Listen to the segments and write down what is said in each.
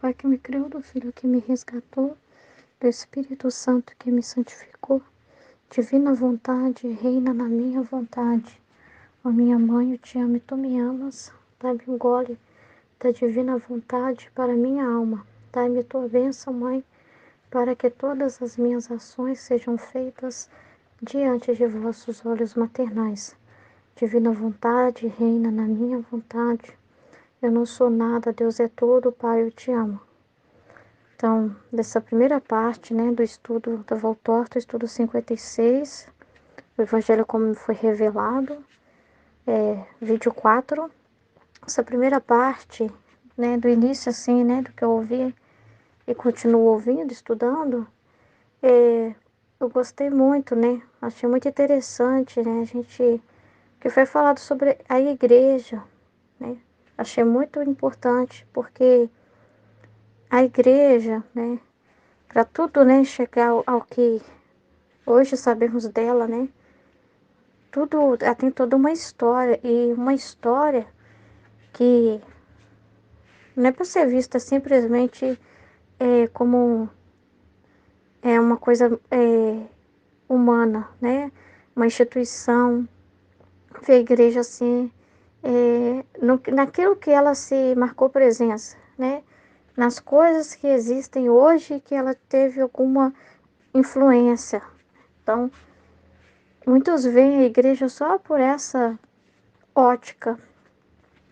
Pai que me criou, do Filho que me resgatou, do Espírito Santo que me santificou. Divina vontade, reina na minha vontade. Ó minha mãe, eu te amo e tu me amas. Dai-me um gole da divina vontade para minha alma. Dai-me tua bênção, Mãe, para que todas as minhas ações sejam feitas diante de vossos olhos maternais. Divina vontade, reina na minha vontade. Eu não sou nada, Deus é tudo, Pai, eu te amo. Então, dessa primeira parte, né, do estudo da Valtorta, estudo 56, o Evangelho como foi revelado, vídeo 4. Essa primeira parte, né, do início, assim, né, do que eu ouvi e continuo ouvindo, estudando, eu gostei muito, né, achei muito interessante, né, que foi falado sobre a igreja, né, achei muito importante, porque a igreja, né, para tudo, né, chegar ao que hoje sabemos dela, né, ela tem toda uma história, e uma história que não é para ser vista simplesmente como uma coisa humana, né, uma instituição, ver a igreja assim, naquilo que ela se marcou presença, né, nas coisas que existem hoje que ela teve alguma influência. Então, muitos veem a igreja só por essa ótica,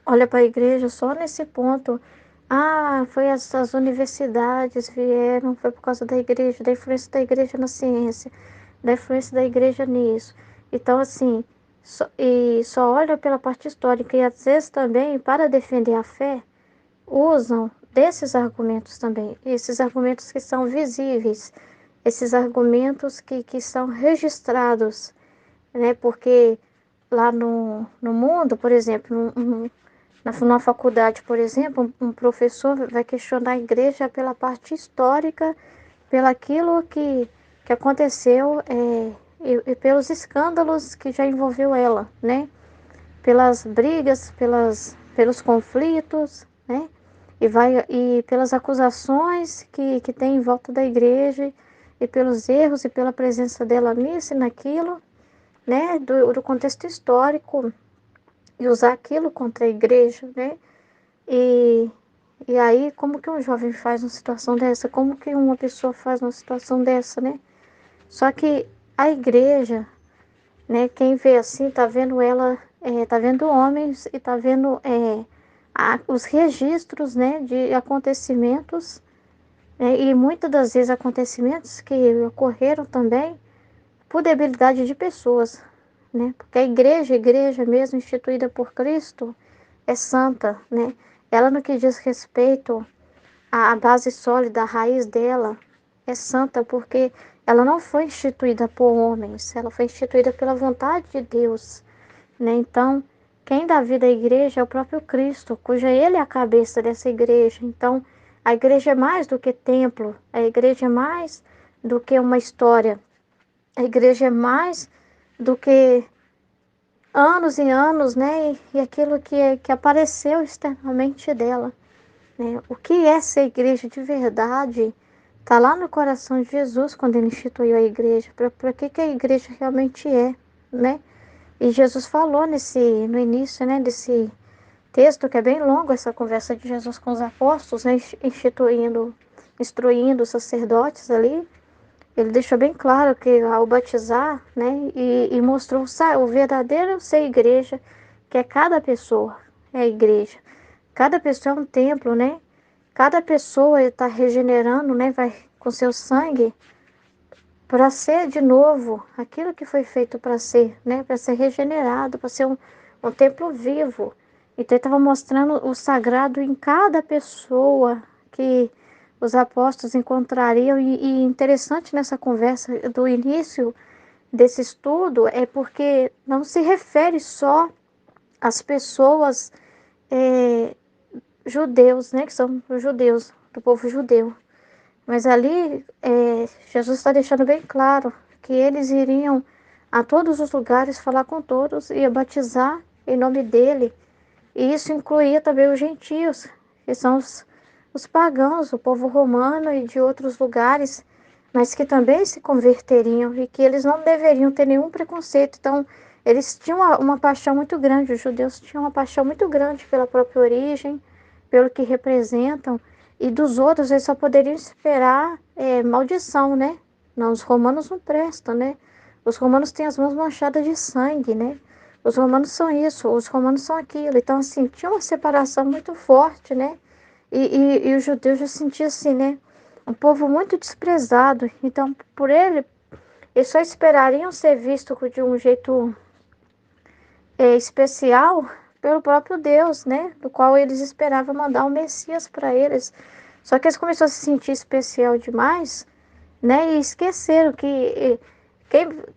olha para a igreja só nesse ponto. Ah, foi as universidades vieram, foi por causa da igreja, da influência da igreja na ciência, da influência da igreja nisso. Então, assim, só olha pela parte histórica e às vezes também, para defender a fé, usam desses argumentos também, esses argumentos que são visíveis, esses argumentos que são registrados, né? Porque lá no mundo, por exemplo, numa faculdade, por exemplo, um professor vai questionar a igreja pela parte histórica, pelaquilo que aconteceu e pelos escândalos que já envolveu ela, né? Pelas brigas, pelos conflitos, né? E pelas acusações que tem em volta da igreja, e pelos erros e pela presença dela nisso e naquilo, né? Do contexto histórico, e usar aquilo contra a igreja, né? E, e aí, como que um jovem faz uma situação dessa? Como que uma pessoa faz uma situação dessa, né? Só que a igreja, né? Quem vê assim, tá vendo ela, tá vendo homens e tá vendo os registros, né? De acontecimentos, né, e muitas das vezes acontecimentos que ocorreram também por debilidade de pessoas, né? Porque a igreja mesmo instituída por Cristo, é santa, né? Ela no que diz respeito à base sólida, a raiz dela é santa, porque ela não foi instituída por homens, ela foi instituída pela vontade de Deus, né? Então, quem dá vida à igreja é o próprio Cristo, cuja ele é a cabeça dessa igreja. Então, a igreja é mais do que templo, a igreja é mais do que uma história, a igreja é mais do que anos e anos, né? E aquilo que apareceu externamente dela, né? O que é ser igreja de verdade está lá no coração de Jesus quando ele instituiu a igreja. Para que a igreja realmente é, né? E Jesus falou no início, né, desse texto, que é bem longo, essa conversa de Jesus com os apóstolos, né, instruindo os sacerdotes ali. Ele deixou bem claro que ao batizar, né, e mostrou o verdadeiro ser igreja, que é cada pessoa, é a igreja. Cada pessoa é um templo, né? Cada pessoa está regenerando, né, vai com seu sangue para ser de novo aquilo que foi feito para ser, né, para ser regenerado, para ser um templo vivo. Então ele estava mostrando o sagrado em cada pessoa que os apóstolos encontrariam. E interessante nessa conversa do início desse estudo é porque não se refere só às pessoas judeus, né, que são os judeus, do povo judeu. Mas ali Jesus está deixando bem claro que eles iriam a todos os lugares falar com todos e batizar em nome dele. E isso incluía também os gentios, que são os pagãos, o povo romano e de outros lugares, mas que também se converteriam e que eles não deveriam ter nenhum preconceito. Então, eles tinham uma paixão muito grande, os judeus tinham uma paixão muito grande pela própria origem, pelo que representam, e dos outros eles só poderiam esperar maldição, né? Não, os romanos não prestam, né? Os romanos têm as mãos manchadas de sangue, né? Os romanos são isso, os romanos são aquilo. Então, assim, tinha uma separação muito forte, né? E os judeus já sentiam assim, né? Um povo muito desprezado. Então, por ele, eles só esperariam ser vistos de um jeito especial pelo próprio Deus, né? Do qual eles esperavam mandar o Messias para eles. Só que eles começaram a se sentir especial demais, né? E esqueceram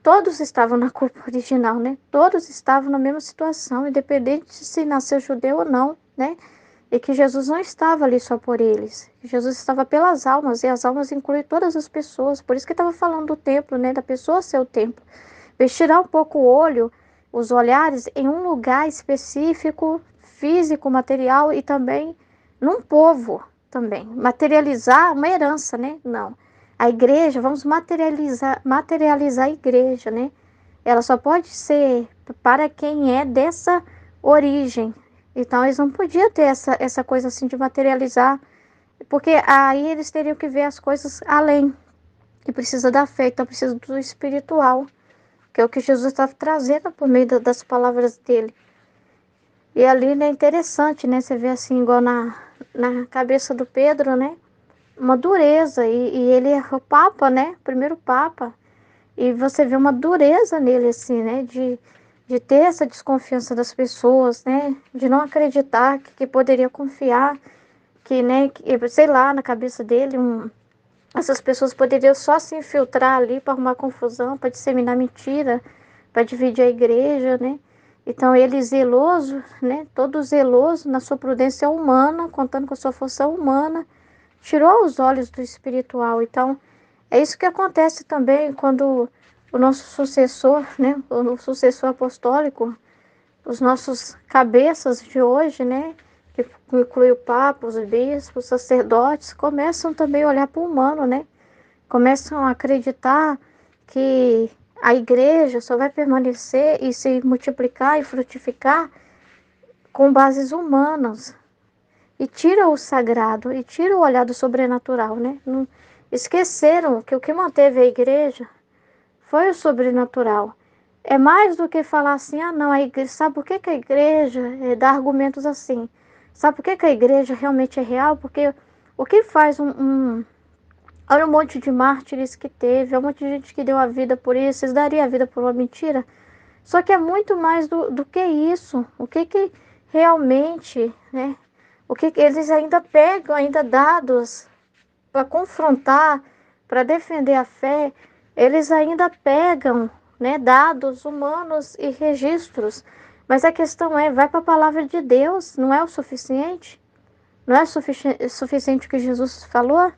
todos estavam na culpa original, né? Todos estavam na mesma situação, independente de se nasceu judeu ou não, né? E que Jesus não estava ali só por eles. Jesus estava pelas almas, e as almas incluem todas as pessoas. Por isso que estava falando do templo, né? Da pessoa ser o templo. Fez tirar um pouco o olho, os olhares em um lugar específico, físico, material e também num povo também. Materializar uma herança, né? Não. A igreja, vamos materializar a igreja, né? Ela só pode ser para quem é dessa origem. Então, eles não podiam ter essa coisa assim de materializar, porque aí eles teriam que ver as coisas além, que precisa da fé, então precisa do espiritual, que é o que Jesus estava trazendo por meio das palavras dele. E ali, né, é interessante, né? Você vê assim, igual na cabeça do Pedro, né? Uma dureza, e ele é o Papa, né? O primeiro Papa. E você vê uma dureza nele, assim, né? De ter essa desconfiança das pessoas, né? De não acreditar que poderia confiar, que, né? Que, sei lá, na cabeça dele, essas pessoas poderiam só se infiltrar ali para arrumar confusão, para disseminar mentira, para dividir a igreja, né? Então ele zeloso, né? Todo zeloso na sua prudência humana, contando com a sua força humana, tirou os olhos do espiritual. Então é isso que acontece também quando o nosso sucessor, né? O sucessor apostólico, os nossos cabeças de hoje, né? Que inclui o Papa, os bispos, os sacerdotes, começam também a olhar para o humano, né? Começam a acreditar que a igreja só vai permanecer e se multiplicar e frutificar com bases humanas. E tira o sagrado, e tira o olhar do sobrenatural, né? Não, esqueceram que o que manteve a igreja foi o sobrenatural. É mais do que falar assim, ah não, a igreja, sabe por que a igreja dá argumentos assim? Sabe por que a igreja realmente é real? Porque o que faz olha um monte de mártires que teve, olha um monte de gente que deu a vida por isso, vocês dariam a vida por uma mentira? Só que é muito mais do que isso. O que realmente, né? O que eles ainda pegam, ainda dados para confrontar, para defender a fé, eles ainda pegam, né, dados humanos e registros. Mas a questão vai para a palavra de Deus, não é o suficiente? Não é suficiente o que Jesus falou?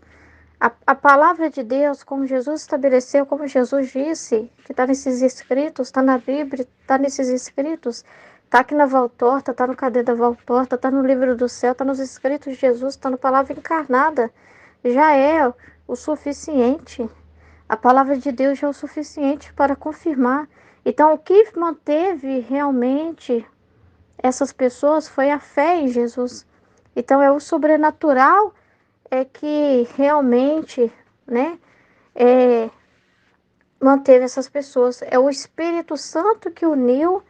A palavra de Deus, como Jesus estabeleceu, como Jesus disse, que está nesses escritos, está na Bíblia, está nesses escritos, está aqui na Valtorta, está no Cadeia da Valtorta, está no livro do céu, está nos escritos de Jesus, está na palavra encarnada, já é o suficiente. A palavra de Deus já é o suficiente para confirmar. Então, o que manteve realmente essas pessoas foi a fé em Jesus. Então, é o sobrenatural que realmente, né, é, manteve essas pessoas. É o Espírito Santo que uniu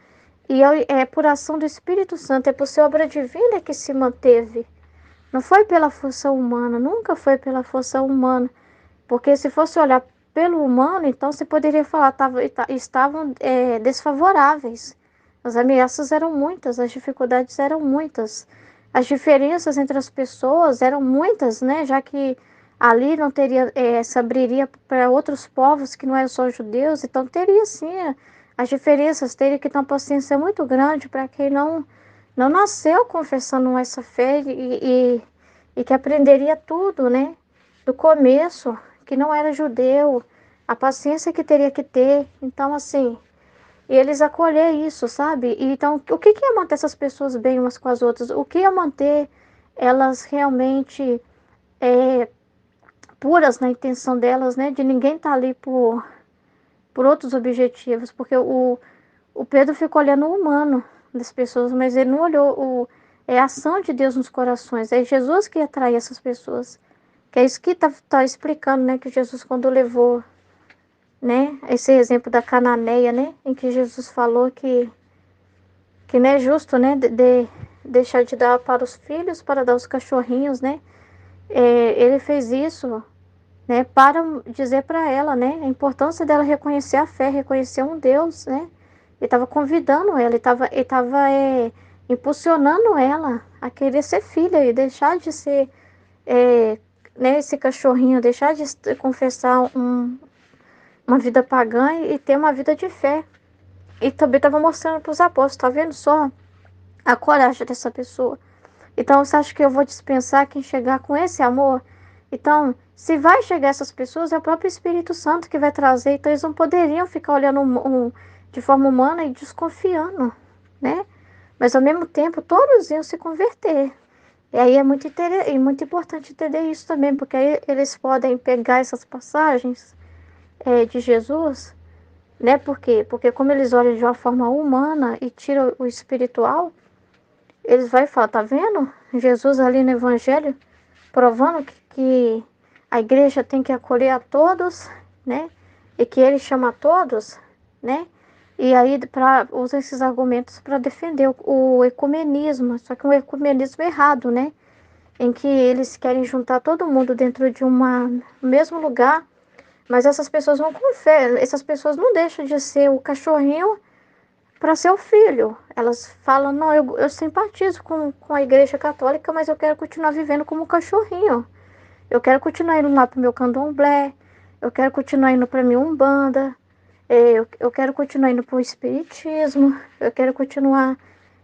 e é por ação do Espírito Santo, é por ser obra divina que se manteve. Não foi pela força humana, nunca foi pela força humana. Porque se fosse olhar pelo humano, então você poderia falar que estavam desfavoráveis. As ameaças eram muitas, as dificuldades eram muitas. As diferenças entre as pessoas eram muitas, né? Já que ali não teria, se abriria para outros povos que não eram só judeus, então teria sim as diferenças, teria que ter uma paciência muito grande para quem não nasceu confessando essa fé e que aprenderia tudo, né? Do começo, que não era judeu, a paciência que teria que ter. Então, assim, e eles acolher isso, sabe? E, então, o que ia manter essas pessoas bem umas com as outras? O que ia manter elas realmente puras na intenção delas, né? De ninguém estar ali por outros objetivos, porque o Pedro ficou olhando o humano das pessoas, mas ele não olhou a ação de Deus nos corações. É Jesus que atrai essas pessoas. Que é isso que tá explicando, né? Que Jesus, quando levou, né? Esse exemplo da Cananeia, né? Em que Jesus falou que não é justo, né? Deixar de dar para os filhos para dar aos cachorrinhos, né? Ele fez isso, né? Para dizer para ela, né? A importância dela reconhecer a fé, reconhecer um Deus, né? Ele estava convidando ela, ele tava impulsionando ela a querer ser filha e deixar de ser, né? Esse cachorrinho, deixar de confessar uma vida pagã e ter uma vida de fé. E também estava mostrando para os apóstolos, tá vendo só a coragem dessa pessoa? Então, você acha que eu vou dispensar quem chegar com esse amor? Então, se vai chegar essas pessoas, é o próprio Espírito Santo que vai trazer. Então, eles não poderiam ficar olhando de forma humana e desconfiando, né? Mas, ao mesmo tempo, todos iam se converter. E aí é muito importante entender isso também, porque aí eles podem pegar essas passagens de Jesus, né? Por quê? Porque como eles olham de uma forma humana e tiram o espiritual, eles vão falar, tá vendo? Jesus ali no Evangelho, provando que a igreja tem que acolher a todos, né? E que ele chama a todos, né? E aí usa esses argumentos para defender o ecumenismo, só que um ecumenismo errado, né? Em que eles querem juntar todo mundo dentro de mesmo lugar, mas essas pessoas não confiam, essas pessoas não deixam de ser o cachorrinho para ser o filho. Elas falam, não, eu simpatizo com a igreja católica, mas eu quero continuar vivendo como um cachorrinho. Eu quero continuar indo lá pro meu candomblé, eu quero continuar indo pra minha umbanda, eu quero continuar indo pro espiritismo, eu quero continuar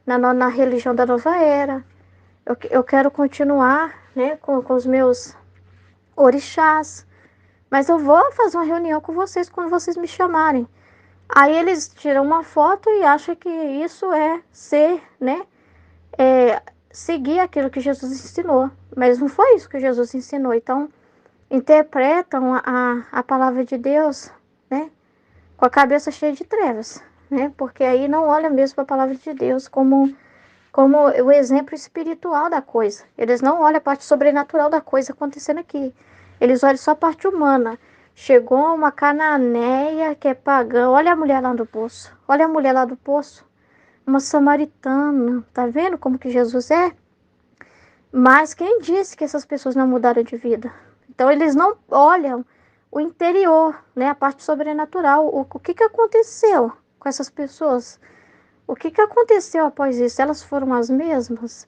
na religião da nova era, eu quero continuar, né, com os meus orixás, mas eu vou fazer uma reunião com vocês quando vocês me chamarem. Aí eles tiram uma foto e acham que isso é ser, né? Seguir aquilo que Jesus ensinou. Mas não foi isso que Jesus ensinou. Então, interpretam a palavra de Deus, né? Com a cabeça cheia de trevas, né? Porque aí não olha mesmo para a palavra de Deus como o exemplo espiritual da coisa. Eles não olham a parte sobrenatural da coisa acontecendo aqui. Eles olham só a parte humana. Chegou uma cananeia que é pagã. Olha a mulher lá do poço. Olha a mulher lá do poço. Uma samaritana. Tá vendo como que Jesus é? Mas quem disse que essas pessoas não mudaram de vida? Então eles não olham o interior, né? A parte sobrenatural. O que aconteceu com essas pessoas? O que aconteceu após isso? Elas foram as mesmas?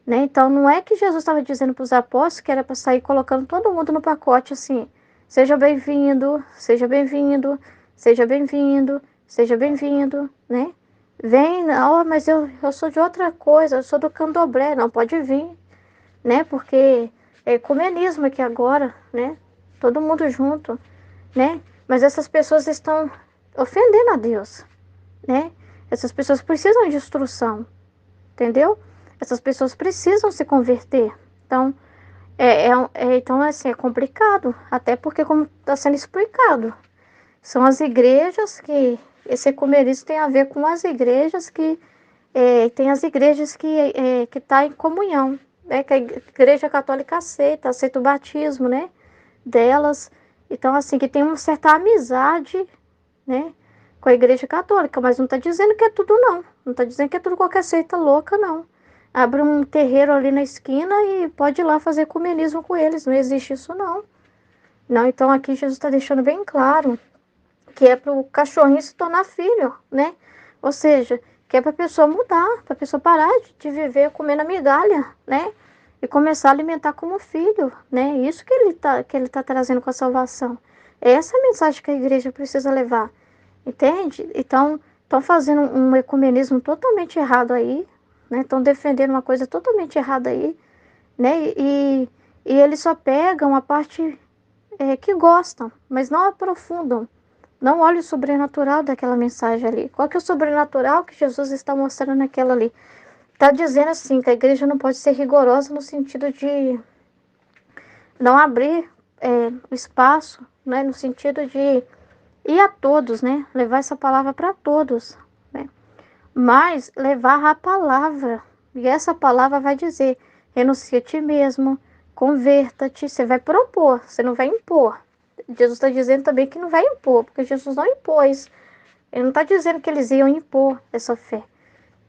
Né? Então, não é que Jesus estava dizendo para os apóstolos que era para sair colocando todo mundo no pacote assim: seja bem-vindo, seja bem-vindo, seja bem-vindo, seja bem-vindo, né? Vem, oh, mas eu sou de outra coisa, eu sou do candomblé, não pode vir, né? Porque é ecumenismo aqui agora, né? Todo mundo junto, né? Mas essas pessoas estão ofendendo a Deus, né? Essas pessoas precisam de instrução, entendeu? Essas pessoas precisam se converter. Então, então assim, é complicado, até porque, como está sendo explicado, são as igrejas que, esse ecumenismo tem a ver com as igrejas tem as igrejas que tá em comunhão, né? Que a igreja católica aceita o batismo, né? Delas. Então, assim, que tem uma certa amizade, né? Com a igreja católica, mas não está dizendo que é tudo não. Não está dizendo que é tudo qualquer seita louca, não. Abre um terreiro ali na esquina e pode ir lá fazer ecumenismo com eles. Não existe isso, não. Não, então aqui Jesus está deixando bem claro que é para o cachorrinho se tornar filho, né? Ou seja, que é para a pessoa mudar, para a pessoa parar de viver comendo migalha, né? E começar a alimentar como filho, né? Isso que ele tá trazendo com a salvação. É essa a mensagem que a igreja precisa levar, entende? Então, estão fazendo um ecumenismo totalmente errado aí, né? Estão defendendo uma coisa totalmente errada aí, né? E eles só pegam a parte que gostam, mas não aprofundam. Não olhe o sobrenatural daquela mensagem ali. Qual que é o sobrenatural que Jesus está mostrando naquela ali? Está dizendo assim, que a igreja não pode ser rigorosa no sentido não abrir o espaço, né, no sentido de ir a todos, né, levar essa palavra para todos, né, mas levar a palavra, e essa palavra vai dizer, renuncia a ti mesmo, converta-te, você vai propor, você não vai impor. Jesus está dizendo também que não vai impor, porque Jesus não impôs. Ele não está dizendo que eles iam impor essa fé,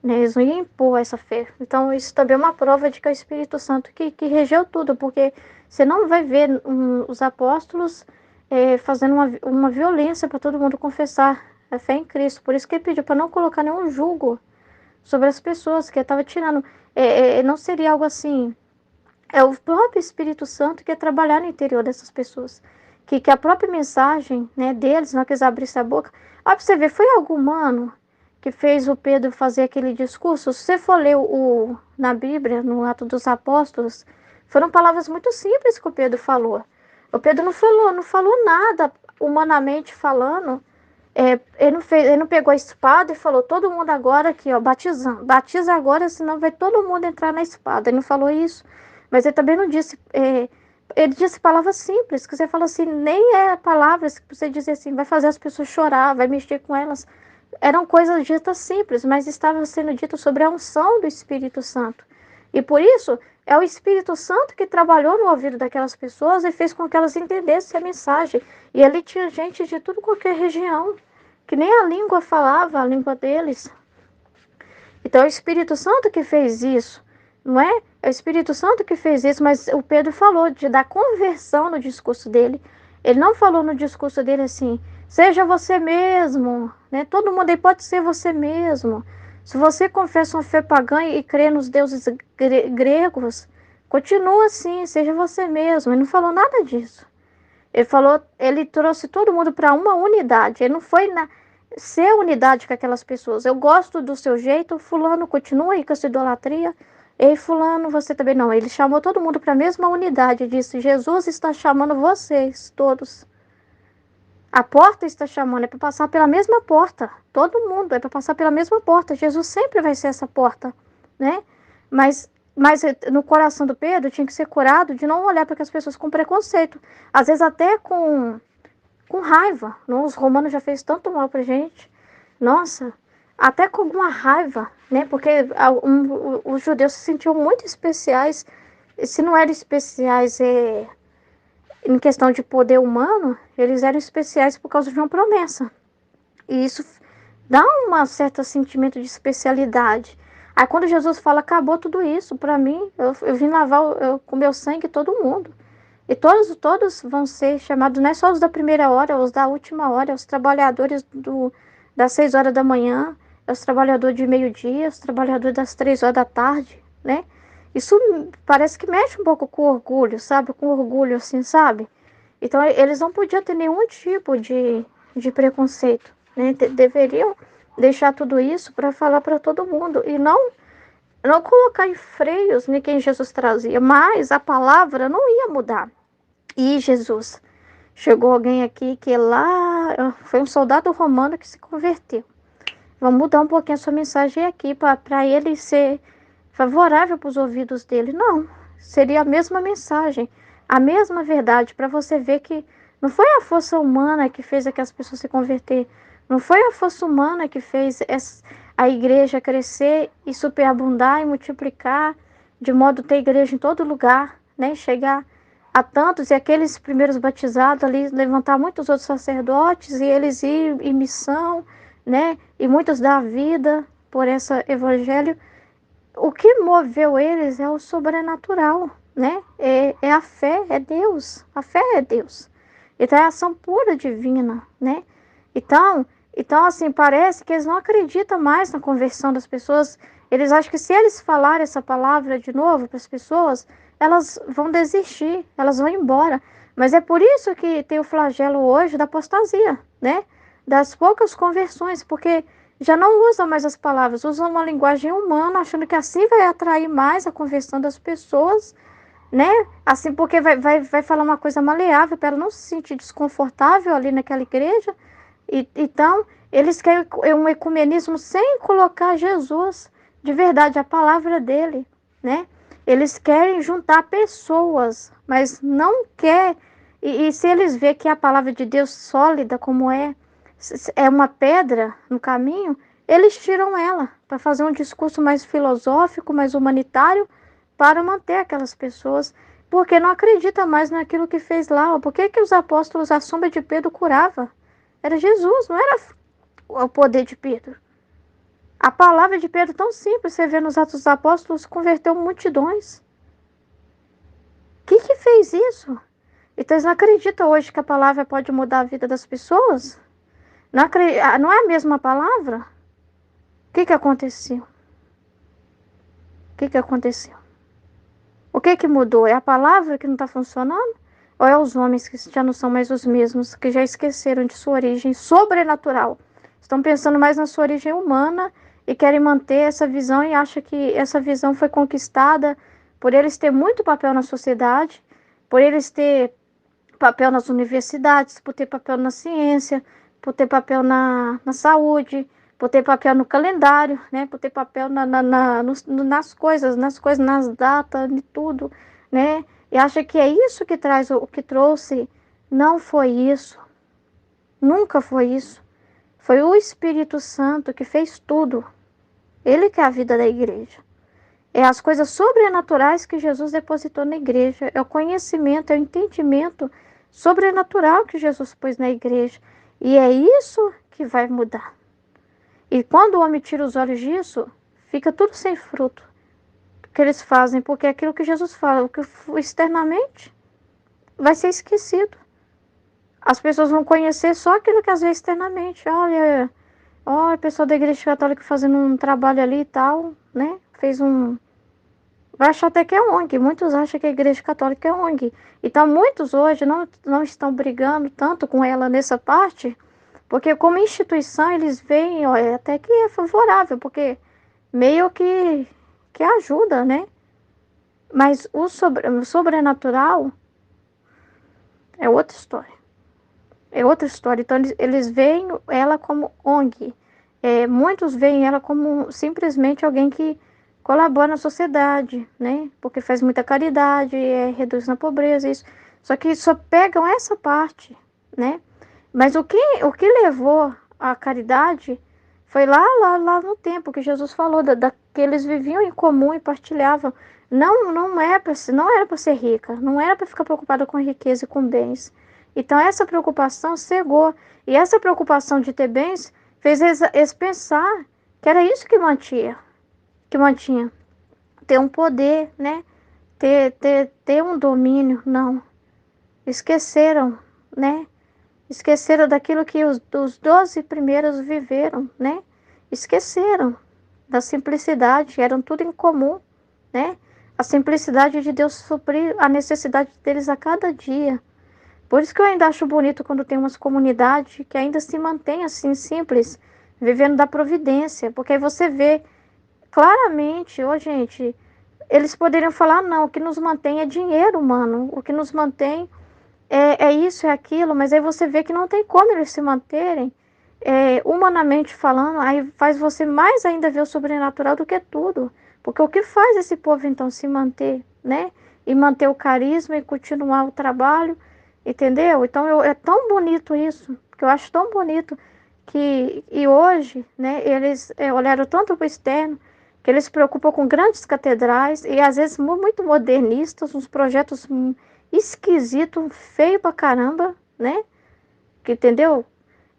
né? Eles não iam impor essa fé. Então, isso também é uma prova de que é o Espírito Santo que regeu tudo, porque você não vai ver os apóstolos fazendo uma violência para todo mundo confessar a fé em Cristo. Por isso que ele pediu para não colocar nenhum jugo sobre as pessoas, que estava tirando. Não seria algo assim. É o próprio Espírito Santo que ia trabalhar no interior dessas pessoas. Que a própria mensagem, né, deles, não quis abrir a boca. Olha para você ver, foi algo humano que fez o Pedro fazer aquele discurso? Se você for ler na Bíblia, no Ato dos Apóstolos, foram palavras muito simples que o Pedro falou. O Pedro não falou nada humanamente falando. Ele não pegou a espada e falou, todo mundo agora aqui, ó, batizando. Batiza agora, senão vai todo mundo entrar na espada. Ele não falou isso. Mas ele também não disse. Ele disse palavras simples, que você fala assim, nem é palavras que você diz assim, vai fazer as pessoas chorar, vai mexer com elas. Eram coisas ditas simples, mas estavam sendo ditas sobre a unção do Espírito Santo. E por isso, é o Espírito Santo que trabalhou no ouvido daquelas pessoas e fez com que elas entendessem a mensagem. E ali tinha gente de tudo qualquer região, que nem a língua falava, a língua deles. Então é o Espírito Santo que fez isso, não é? É o Espírito Santo que fez isso, mas o Pedro falou da conversão no discurso dele. Ele não falou no discurso dele assim, seja você mesmo, né? Todo mundo aí pode ser você mesmo. Se você confessa uma fé pagã e crê nos deuses gregos, continua assim, seja você mesmo. Ele não falou nada disso. Ele trouxe todo mundo para uma unidade. Ele não foi ser unidade com aquelas pessoas. Eu gosto do seu jeito, fulano continua aí com essa idolatria. Ei, fulano, você também não. Ele chamou todo mundo para a mesma unidade. Disse, Jesus está chamando vocês todos. A porta está chamando, é para passar pela mesma porta. Todo mundo é para passar pela mesma porta. Jesus sempre vai ser essa porta, né? Mas no coração do Pedro tinha que ser curado de não olhar para as pessoas com preconceito. Às vezes até com raiva. Não? Os romanos já fez tanto mal pra gente. Nossa, até com alguma raiva, né? Porque os judeus se sentiam muito especiais. Se não eram especiais em questão de poder humano, eles eram especiais por causa de uma promessa. E isso dá um certo sentimento de especialidade. Aí quando Jesus fala, acabou tudo isso, para mim, eu vim lavar com meu sangue todo mundo. E todos vão ser chamados, não é só os da primeira hora, os da última hora, os trabalhadores das 6 horas da manhã, os trabalhadores de meio-dia, os trabalhadores das 3 horas da tarde, né? Isso parece que mexe um pouco com orgulho, sabe? Com orgulho, assim, sabe? Então, eles não podiam ter nenhum tipo de preconceito, né? Deveriam deixar tudo isso para falar para todo mundo e não colocar em freios em quem Jesus trazia, mas a palavra não ia mudar. E Jesus, chegou alguém aqui que lá foi um soldado romano que se converteu. Vamos mudar um pouquinho a sua mensagem aqui para ele ser favorável para os ouvidos dele. Não, seria a mesma mensagem, a mesma verdade, para você ver que não foi a força humana que fez aquelas pessoas se converter, não foi a força humana que fez a igreja crescer e superabundar e multiplicar, de modo ter igreja em todo lugar, né? Chegar a tantos, e aqueles primeiros batizados ali levantar muitos outros sacerdotes e eles ir em missão, né? E muitos dar a vida por esse evangelho. O que moveu eles é o sobrenatural, né? É a fé, é Deus. A fé é Deus. Então é a ação pura divina, né? Então, assim, parece que eles não acreditam mais na conversão das pessoas. Eles acham que se eles falarem essa palavra de novo para as pessoas, elas vão desistir, elas vão embora. Mas é por isso que tem o flagelo hoje da apostasia, né? Das poucas conversões, porque já não usam mais as palavras, usam uma linguagem humana, achando que assim vai atrair mais a conversão das pessoas, né? Assim, porque vai falar uma coisa maleável para ela não se sentir desconfortável ali naquela igreja. Então, eles querem um ecumenismo sem colocar Jesus, de verdade, a palavra dele, né? Eles querem juntar pessoas, mas não quer. E se eles verem que a palavra de Deus sólida como é uma pedra no caminho, eles tiram ela para fazer um discurso mais filosófico, mais humanitário, para manter aquelas pessoas, porque não acredita mais naquilo que fez lá. Por que que os apóstolos, a sombra de Pedro curava? Era Jesus, não era o poder de Pedro. A palavra de Pedro, tão simples, você vê nos Atos dos Apóstolos, converteu multidões. O que fez isso? Então, eles não acreditam hoje que a palavra pode mudar a vida das pessoas? Não é a mesma palavra? O que aconteceu? O que aconteceu? O que mudou? É a palavra que não está funcionando? Ou é os homens que já não são mais os mesmos, que já esqueceram de sua origem sobrenatural? Estão pensando mais na sua origem humana e querem manter essa visão e acham que essa visão foi conquistada por eles ter muito papel na sociedade, por eles ter papel nas universidades, por ter papel na ciência, por ter papel na saúde, por ter papel no calendário, né? Por ter papel nas coisas, nas datas, de tudo, né? E acha que é isso que traz o que trouxe. Não foi isso. Nunca foi isso. Foi o Espírito Santo que fez tudo. Ele que é a vida da igreja. É as coisas sobrenaturais que Jesus depositou na igreja. É o conhecimento, é o entendimento sobrenatural que Jesus pôs na igreja. E é isso que vai mudar. E quando o homem tira os olhos disso, fica tudo sem fruto que eles fazem, porque é aquilo que Jesus fala, o que externamente vai ser esquecido. As pessoas vão conhecer só aquilo que às vezes externamente. Olha, a pessoa da igreja católica fazendo um trabalho ali e tal, né? Vai achar até que é ONG. Muitos acham que a igreja católica é ONG. Então, muitos hoje não estão brigando tanto com ela nessa parte, porque como instituição eles veem, ó, até que é favorável, porque meio que ajuda, né? Mas o sobrenatural é outra história. É outra história. Então, eles veem ela como ONG. Muitos veem ela como simplesmente alguém que colabora na sociedade, né? Porque faz muita caridade, reduz na pobreza, isso. Só que só pegam essa parte, né? Mas o que levou à caridade foi lá no tempo que Jesus falou, que eles viviam em comum e partilhavam. Não era para ser rica, não era para ficar preocupada com riqueza e com bens. Então essa preocupação cegou. E essa preocupação de ter bens fez eles pensar que era isso que mantinha. Ter um poder, né? Ter um domínio. Não. Esqueceram, né? Esqueceram daquilo que os 12 primeiros viveram, né? Esqueceram da simplicidade, eram tudo em comum, né? A simplicidade de Deus suprir a necessidade deles a cada dia. Por isso que eu ainda acho bonito quando tem umas comunidades que ainda se mantém assim, simples, vivendo da providência, porque aí você vê claramente, gente, eles poderiam falar, não, o que nos mantém é dinheiro humano, o que nos mantém é isso, é aquilo, mas aí você vê que não tem como eles se manterem, humanamente falando, aí faz você mais ainda ver o sobrenatural do que tudo. Porque o que faz esse povo então se manter, né? E manter o carisma e continuar o trabalho, entendeu? Então é tão bonito isso, que eu acho tão bonito e hoje, né, eles olharam tanto para o externo, que eles se preocupam com grandes catedrais e às vezes muito modernistas, uns projetos esquisito, feio pra caramba, né? Que, entendeu?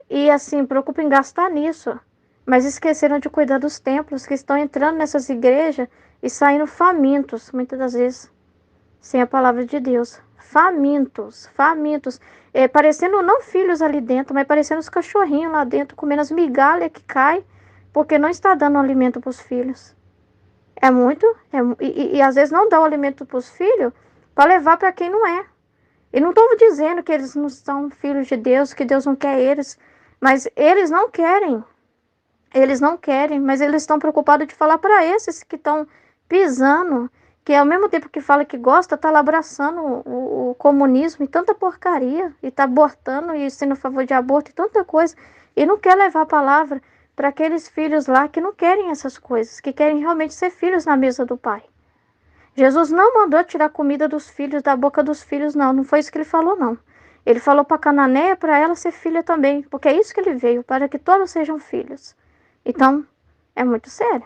E assim, preocupa em gastar nisso. Mas esqueceram de cuidar dos templos que estão entrando nessas igrejas e saindo famintos, muitas das vezes, sem a palavra de Deus. Famintos, famintos. Parecendo não filhos ali dentro, mas parecendo os cachorrinhos lá dentro, comendo as migalhas que caem, porque não está dando alimento para os filhos. É muito, e às vezes não dá o alimento para os filhos para levar para quem não é. E não estou dizendo que eles não são filhos de Deus, que Deus não quer eles, mas eles não querem. Eles não querem, mas eles estão preocupados de falar para esses que estão pisando, que ao mesmo tempo que fala que gosta, está lá abraçando o comunismo e tanta porcaria, e está abortando e sendo a favor de aborto e tanta coisa, e não quer levar a palavra para aqueles filhos lá que não querem essas coisas, que querem realmente ser filhos na mesa do Pai. Jesus não mandou tirar comida dos filhos da boca dos filhos, não. Não foi isso que ele falou, não. Ele falou para Cananeia para ela ser filha também, porque é isso que ele veio, para que todos sejam filhos. Então, é muito sério.